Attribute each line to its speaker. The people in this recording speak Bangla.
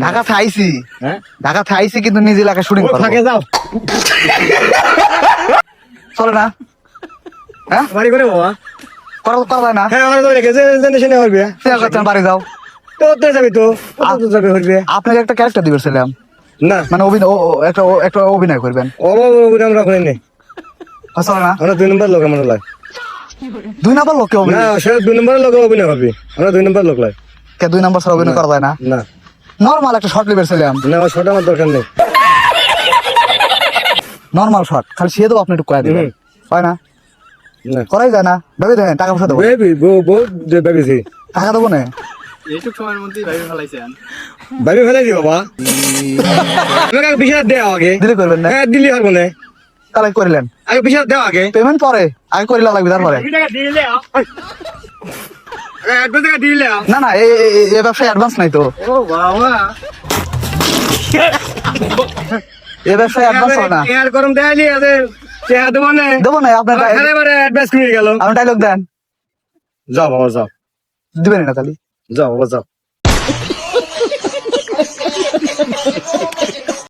Speaker 1: ঢাকা থাইছি, ঢাকা থাইছি কিন্তু নিজ এলাকায় শুটিং করবো।
Speaker 2: যাও
Speaker 1: চলে না? হ্যাঁ
Speaker 2: বাড়ি করে বাবা
Speaker 1: করা যায় না?
Speaker 2: হ্যাঁ আমার রেখেছে জেনে হবে
Speaker 1: শেয়ার করতে বাড়ি যাও।
Speaker 2: তো তো যাবি তো যাবে হইবে
Speaker 1: আপনাকে একটা ক্যারেক্টার দিবেছিলাম,
Speaker 2: না
Speaker 1: মানে অভিনয় একটা অভিনয় করবেন।
Speaker 2: ও আমরা ওখানে নেই
Speaker 1: চলে না?
Speaker 2: আমরা 2 নম্বর লোক আমার লাগে
Speaker 1: 2 নাম্বার লোককে
Speaker 2: না
Speaker 1: অভিনয়,
Speaker 2: সে 2 নম্বর লোক অভিনয় হবে আমরা 2 নম্বর লোক লাগে
Speaker 1: 2 নাম্বার ছাড়া অভিনয় করা যায় না?
Speaker 2: না
Speaker 1: নর্মাল একটা শর্ট লিবেছিলাম,
Speaker 2: না আমার ছোট আমার দরকার নেই
Speaker 1: নর্মাল শর্ট, খালি সে তো আপনি একটু কয়ে দিবেন, হয় না?
Speaker 2: না
Speaker 1: করাই যায় না? ভেবে দেখেন টাকা পয়সা দেবো,
Speaker 2: বেবি বউ বেবিছি
Speaker 1: টাকা দেবো না?
Speaker 3: এইটুক সময়ের মধ্যেই ভাইবে ফেলাইছেন।
Speaker 2: বাইরে ফেলাই দি বাবা আমাকে বিশাল দেও আগে
Speaker 1: দিলে করবেন না?
Speaker 2: হ্যাঁ দিলি হবে না
Speaker 1: তাহলে করিলেন,
Speaker 2: আগে বিশাল দেও আগে
Speaker 1: পেমেন্ট পরে, আগে করিলে লাগবে তারপরে। না না, এই ব্যবসায় অ্যাডভান্স নাই তো,
Speaker 2: ও বাবা
Speaker 1: এই ব্যবসায় অ্যাডভান্স হয় না।
Speaker 2: এর গরম দেয়নি আছে চেহারা দেবো না
Speaker 1: দেবো না, আপনার
Speaker 2: এবারে অ্যাডভান্স করে গেল
Speaker 1: আপনি ডায়লগ দেন,
Speaker 2: যাও বাবা যাও
Speaker 1: দিবেন না তাহলে?
Speaker 2: যাও বাবা যাও